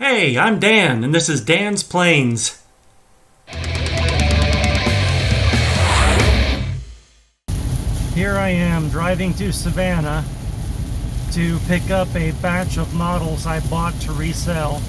Hey, I'm Dan, and this is Dan's Planes. Here I am driving to Savannah to pick up a batch of models I bought to resell.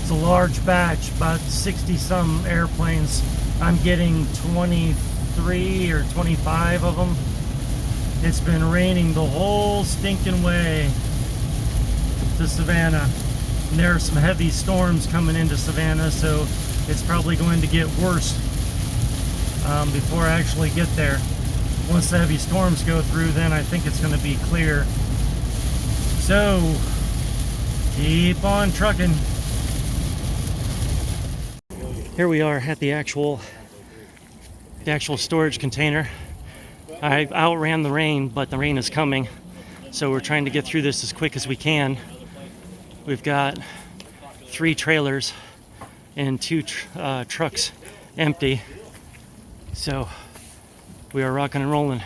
It's a large batch, about 60 some airplanes. I'm getting 23 or 25 of them. It's been raining the whole stinking way to Savannah. And there are some heavy storms coming into Savannah, so it's probably going to get worse before I actually get there. Once the heavy storms go through, then I think it's going to be clear. So, keep on trucking. Here we are at the actual storage container. I outran the rain, but the rain is coming, so we're trying to get through this as quick as we can. We've got 3 trailers and 2 trucks empty, so we are rocking and rolling.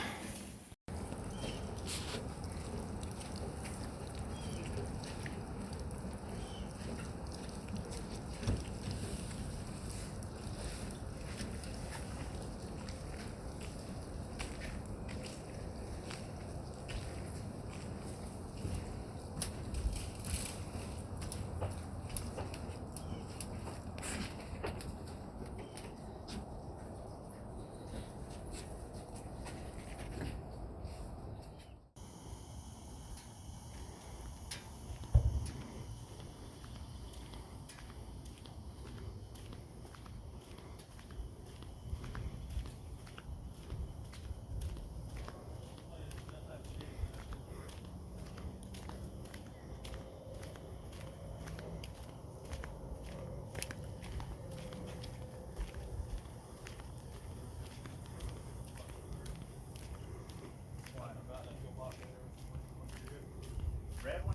Red one?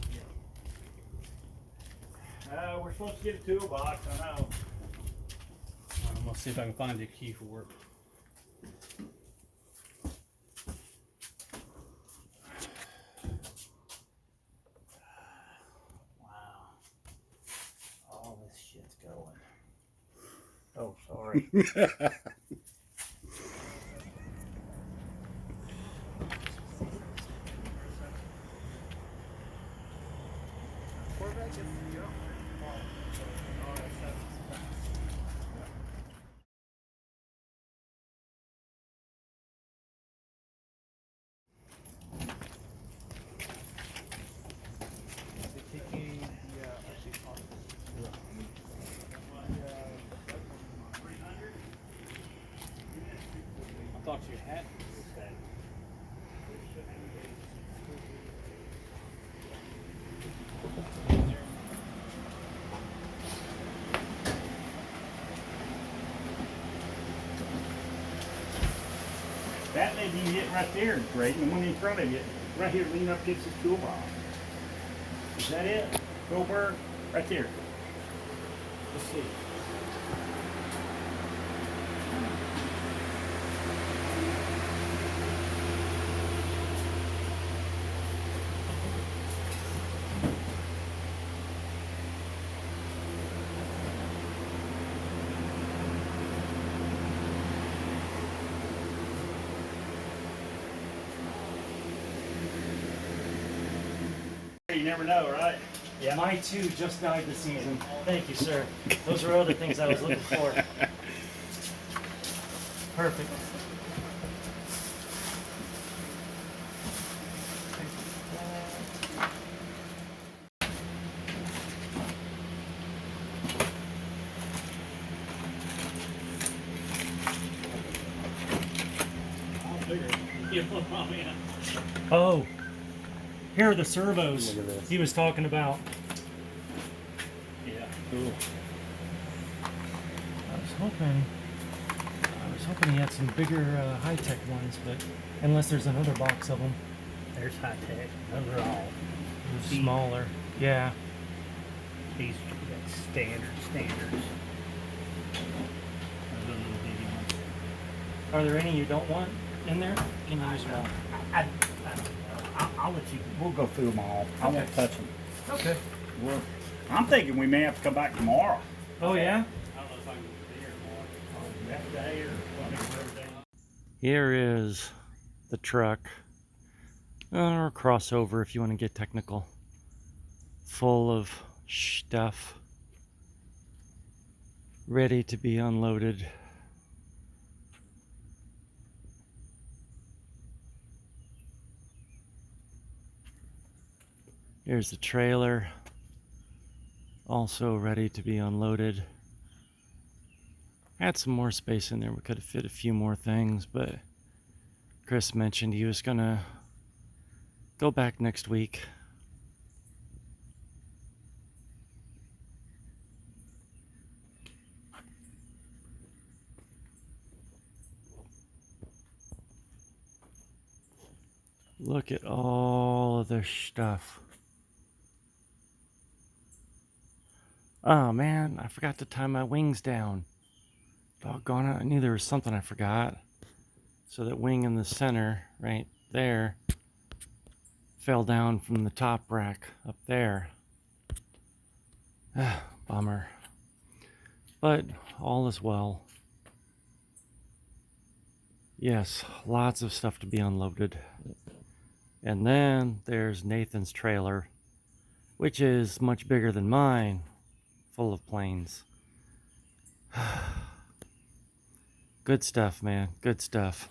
Yeah. We're supposed to get a toolbox, I know. I'm gonna see if I can find the key for it. Wow. All this shit's going. Oh, sorry. I thought you had that. That may be it right there, Drayton. The one in front of you. Right here, lean up against this toolbox. Is that it? Goldberg? Right there. Let's see. You never know, right? Yeah, my 2 just died this season. Thank you, sir. Those were other things I was looking for. Perfect. Oh, here are the servos Look at this. he was talking about. Yeah, cool. I was hoping he had some bigger high-tech ones, but unless there's another box of them. There's high tech. Those are all Smaller. Yeah. these standards. Those are little bitty ones. Are there any you don't want in there? Can you use them all? I don't know. I'll let you. We'll go through them all. I won't touch them. Okay. We'll I'm thinking we may have to come back tomorrow. Oh yeah? I don't know if I can be here tomorrow. Next day or Thursday. Here is the truck, or crossover if you want to get technical, full of stuff ready to be unloaded. Here's the trailer, also ready to be unloaded. Had some more space in there. We could have fit a few more things, but Chris mentioned he was gonna go back next week. Look at all of this stuff. Oh man, I forgot to tie my wings down. Doggone it, I knew there was something I forgot. So that wing in the center, right there, fell down from the top rack up there. Bummer. But all is well. Yes, lots of stuff to be unloaded. And then there's Nathan's trailer, which is much bigger than mine, full of planes. Good stuff, man. Good stuff.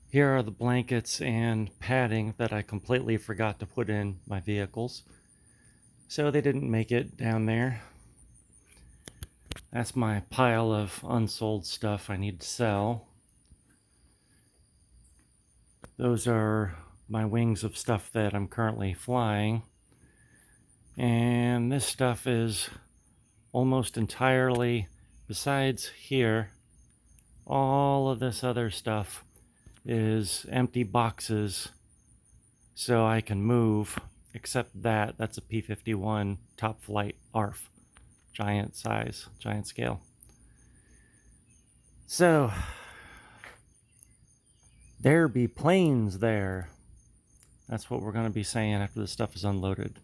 Here are the blankets and padding that I completely forgot to put in my vehicles. So they didn't make it down there. That's my pile of unsold stuff I need to sell. Those are my wings of stuff that I'm currently flying. And this stuff is almost entirely, besides here, all of this other stuff is empty boxes so I can move, except that's a P-51 Top Flight ARF, giant size, giant scale. So there be planes there. That's what we're going to be saying after this stuff is unloaded.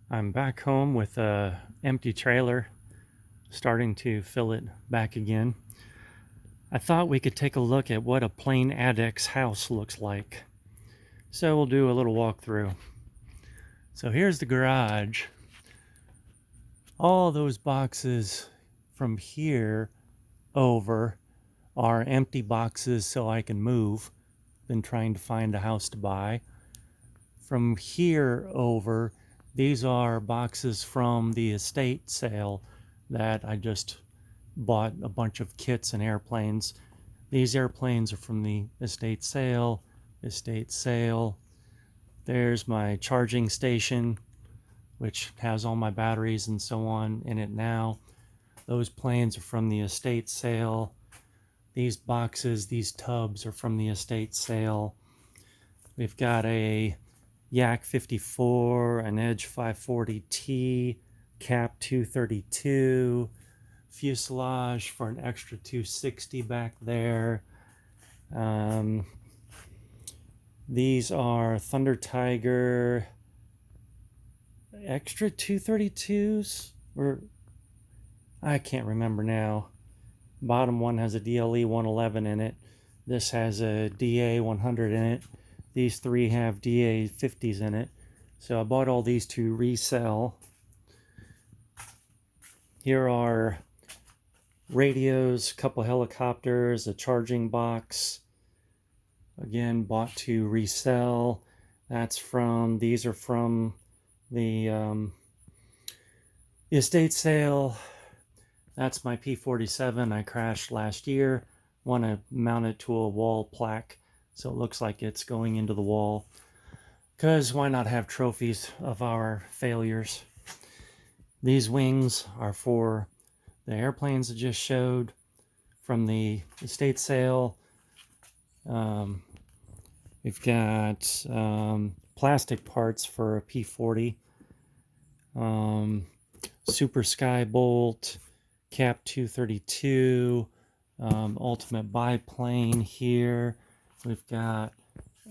I'm back home with a empty trailer, starting to fill it back again. I thought we could take a look at what a plane addict's house looks like. So we'll do a little walkthrough. So here's the garage. All those boxes from here over are empty boxes so I can move. Been trying to find a house to buy. From here over, these are boxes from the estate sale that I just bought a bunch of kits and airplanes. These airplanes are from the estate sale. There's my charging station, which has all my batteries and so on in it now. Those planes are from the estate sale. These boxes, these tubs are from the estate sale. We've got a Yak 54, an Edge 540T, Cap 232, fuselage for an extra 260 back there. These are Thunder Tiger extra 232s, or I can't remember now. Bottom one has a DLE 111 in it. This has a DA 100 in it. These three have DA 50s in it. So I bought all these to resell. Here are radios, a couple helicopters, a charging box. Again, bought to resell. These are from the estate sale. That's my P-47 I crashed last year. Want to mount it to a wall plaque so it looks like it's going into the wall. Because why not have trophies of our failures? These wings are for the airplanes I just showed from the estate sale. We've got plastic parts for a P-40. Super Skybolt, Cap 232, Ultimate Biplane here. We've got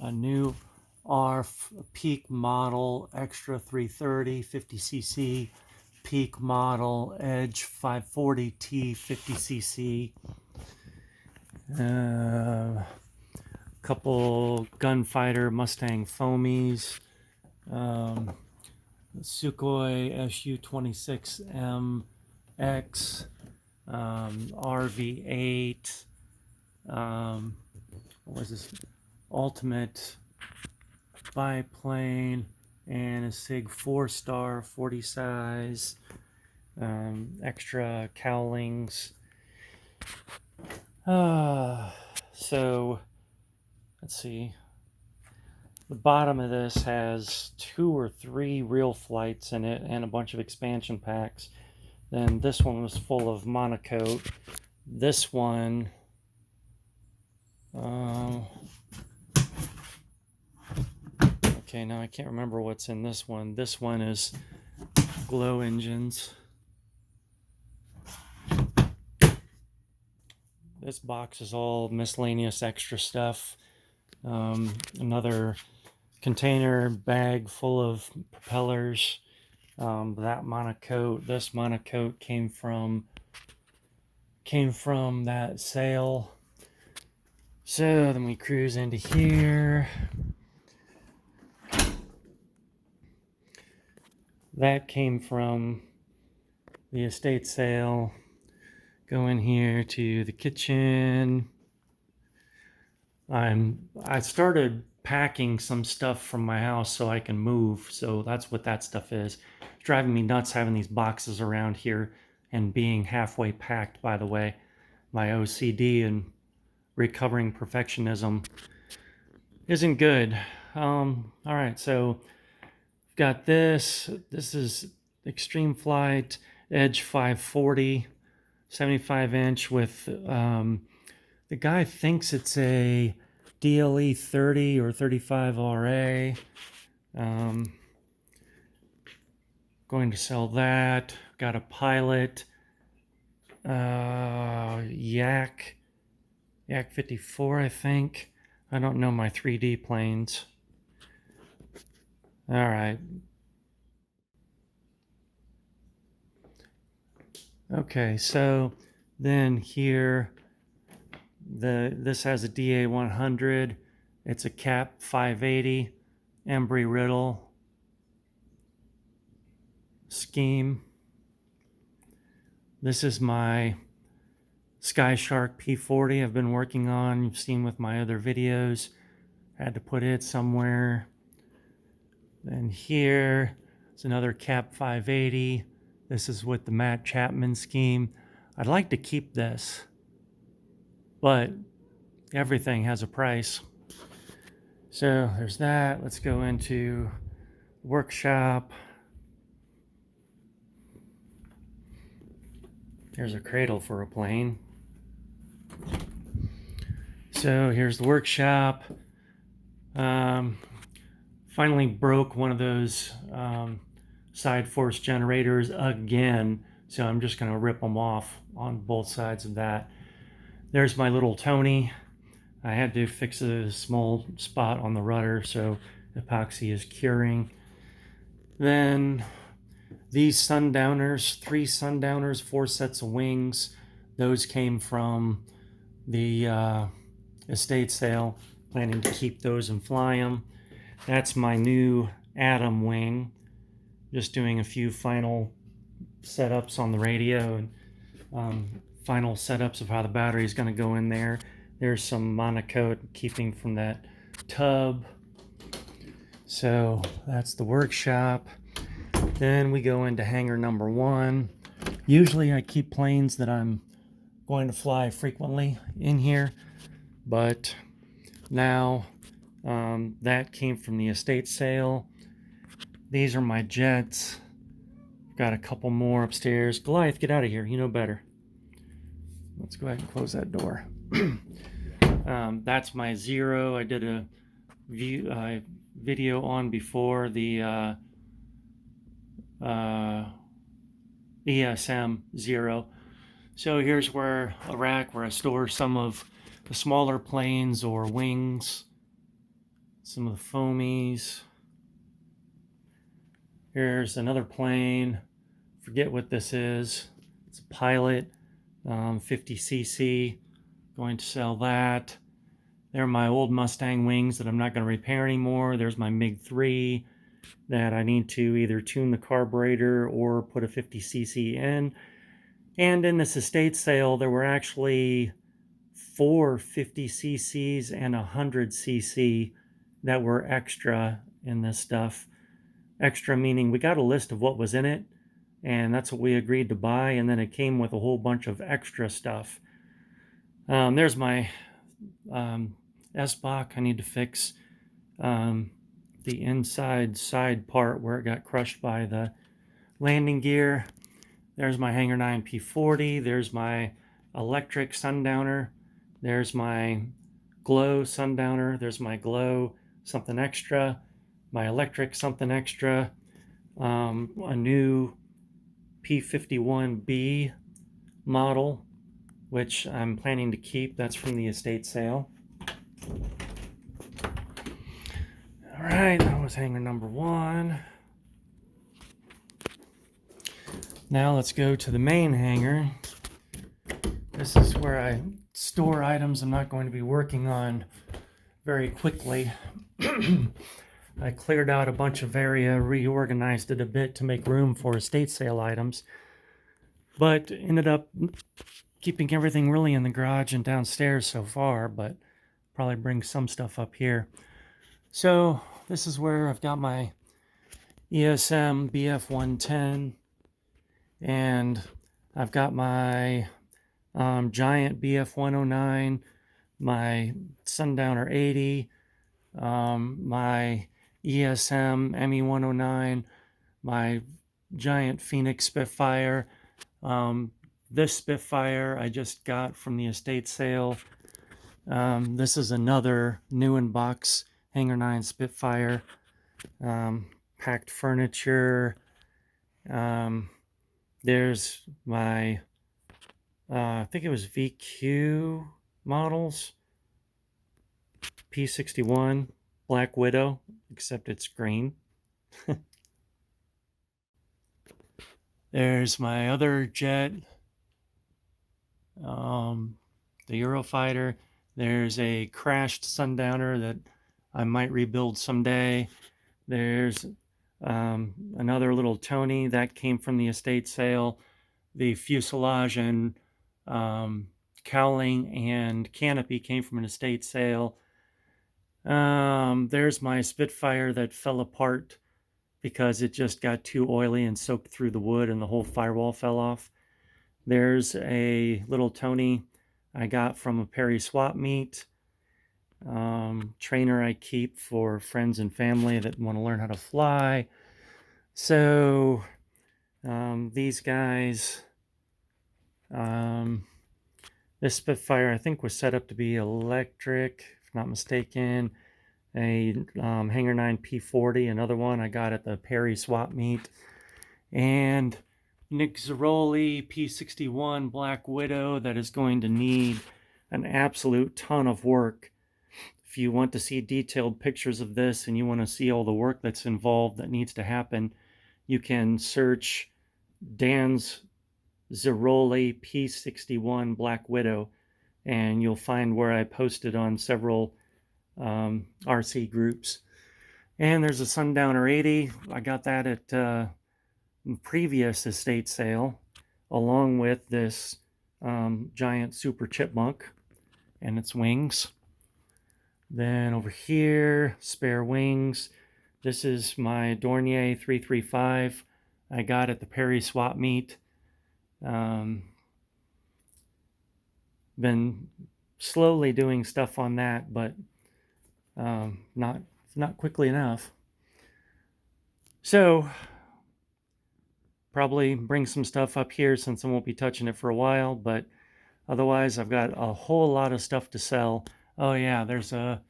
a new ARF Peak Model Extra 330 50cc, Peak Model Edge 540T 50cc. Couple Gunfighter Mustang Foamies. Sukhoi Su-26MX, RV8, what was this? Ultimate Biplane, and a SIG 4-star 40 size, extra cowlings. So, let's see. The bottom of this has 2 or 3 real flights in it and a bunch of expansion packs. Then this one was full of monocoat. This one, okay, now I can't remember what's in this one. This one is glow engines. This box is all miscellaneous extra stuff. Another container bag full of propellers. That monocoat, this monocoat came from that sale. So then we cruise into here. That came from the estate sale. Go in here to the kitchen. I started packing some stuff from my house so I can move, so that's what that stuff is. It's driving me nuts having these boxes around here and being halfway packed, by the way. My OCD and recovering perfectionism isn't good. Alright, so I've got this. This is Extreme Flight Edge 540, 75-inch with the guy thinks it's a DLE 30 or 35 RA. Going to sell that. Got a Pilot Yak 54, I think. I don't know my 3D planes. All right. Okay, so then here, this has a DA 100. It's a Cap 580 Embry-Riddle scheme. This is my Sky Shark P40 I've been working on. You've seen with my other videos. Had to put it somewhere. Then here is another Cap 580. This is with the Matt Chapman scheme. I'd like to keep this, but everything has a price. So there's that. Let's go into workshop. There's a cradle for a plane. So here's the workshop. Finally broke one of those side force generators again, so I'm just going to rip them off on both sides of that. There's my little Tony. I had to fix a small spot on the rudder, so epoxy is curing. Then these sundowners, 3 sundowners, 4 sets of wings. Those came from the estate sale. Planning to keep those and fly them. That's my new Atom wing. Just doing a few final setups on the radio and final setups of how the battery is going to go in there. There's some monocoat keeping from that tub. So that's the workshop. Then we go into hangar number 1. Usually I keep planes that I'm going to fly frequently in here, but now that came from the estate sale. These are my jets. Got a couple more upstairs. Goliath, get out of here. You know better. Let's go ahead and close that door. That's my Zero. I did a video on before, the ESM Zero. So here's where a rack where I store some of the smaller planes or wings, some of the foamies. Here's another plane. Forget what this is. It's a Pilot, 50cc. Going to sell that. There are my old Mustang wings that I'm not going to repair anymore. There's my MiG-3 that I need to either tune the carburetor or put a 50cc in. And in this estate sale, there were actually 4 50cc's and 100cc that were extra in this stuff. Extra meaning we got a list of what was in it, and that's what we agreed to buy, and then it came with a whole bunch of extra stuff. There's my S-Bach. I need to fix the inside side part where it got crushed by the landing gear. There's my Hangar 9 P40. There's my electric sundowner. There's my glow sundowner. There's my glow something extra. My electric something extra. A new P51B model, which I'm planning to keep. That's from the estate sale. All right, that was hangar number 1. Now let's go to the main hangar. This is where I store items I'm not going to be working on very quickly. I cleared out a bunch of area, reorganized it a bit to make room for estate sale items, but ended up keeping everything really in the garage and downstairs so far, but probably bring some stuff up here. So this is where I've got my ESM BF110, and I've got my Giant BF109, my Sundowner 80, my ESM ME109, my Giant Phoenix Spitfire. This Spitfire I just got from the estate sale. This is another new in box Hangar 9 Spitfire. Packed furniture. There's my, I think it was VQ models. P61 Black Widow, except it's green. There's my other jet, the Eurofighter. There's a crashed Sundowner that I might rebuild someday. There's another little Tony that came from the estate sale. The fuselage and cowling and canopy came from an estate sale. There's my Spitfire that fell apart because it just got too oily and soaked through the wood and the whole firewall fell off. There's a little Tony I got from a Perry swap meet. Trainer I keep for friends and family that want to learn how to fly. So these guys, this Spitfire I think was set up to be electric, if not mistaken. A Hangar 9 P40, another one I got at the Perry swap meet. And Nick Zeroli P61 Black Widow that is going to need an absolute ton of work. If you want to see detailed pictures of this and you want to see all the work that's involved that needs to happen, you can search Dan's Zeroli P61 Black Widow and you'll find where I posted on several RC groups. And there's a Sundowner 80. I got that at previous estate sale along with this giant super chipmunk and its wings. Then over here, spare wings. This is my Dornier 335 I got at the Perry swap meet. Been slowly doing stuff on that, but not quickly enough. So probably bring some stuff up here since I won't be touching it for a while, but otherwise I've got a whole lot of stuff to sell. Oh yeah, there's a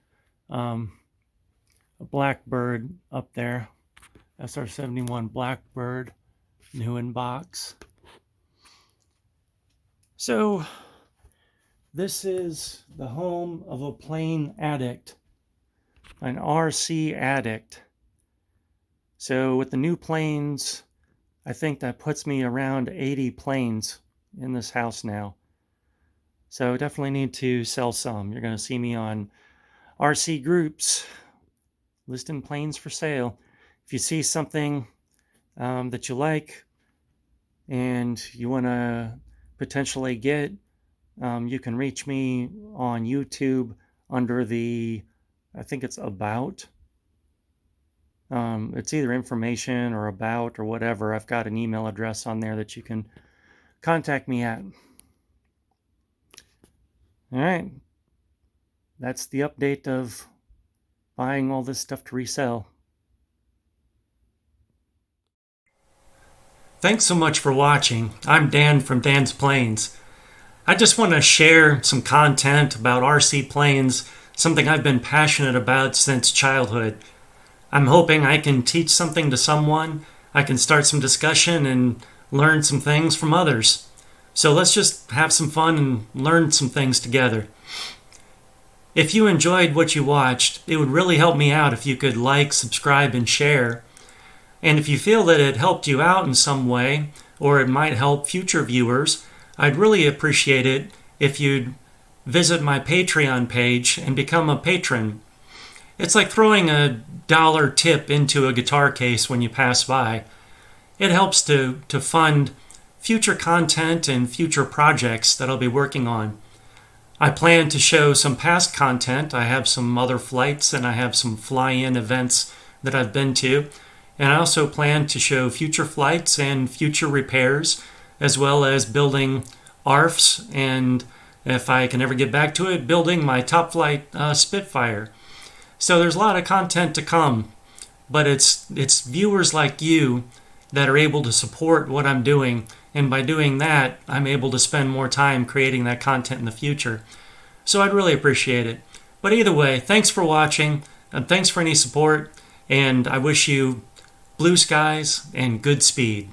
Blackbird up there, SR-71 Blackbird, new in box. So this is the home of a plane addict, an RC addict. So with the new planes, I think that puts me around 80 planes in this house now. So definitely need to sell some. You're going to see me on RC groups listing planes for sale. If you see something that you like and you want to potentially get, you can reach me on YouTube under the, I think it's about. It's either information or about or whatever. I've got an email address on there that you can contact me at. All right. That's the update of buying all this stuff to resell. Thanks so much for watching. I'm Dan from Dan's Planes. I just want to share some content about RC planes, something I've been passionate about since childhood. I'm hoping I can teach something to someone, I can start some discussion and learn some things from others. So let's just have some fun and learn some things together. If you enjoyed what you watched, it would really help me out if you could like, subscribe, and share. And if you feel that it helped you out in some way, or it might help future viewers, I'd really appreciate it if you'd visit my Patreon page and become a patron. It's like throwing a dollar tip into a guitar case when you pass by. It helps to fund future content and future projects that I'll be working on. I plan to show some past content. I have some other flights and I have some fly-in events that I've been to. And I also plan to show future flights and future repairs, as well as building ARFs, and if I can ever get back to it, building my top flight Spitfire. So there's a lot of content to come, but it's viewers like you that are able to support what I'm doing, and by doing that, I'm able to spend more time creating that content in the future. So I'd really appreciate it. But either way, thanks for watching, and thanks for any support, and I wish you blue skies and good speed.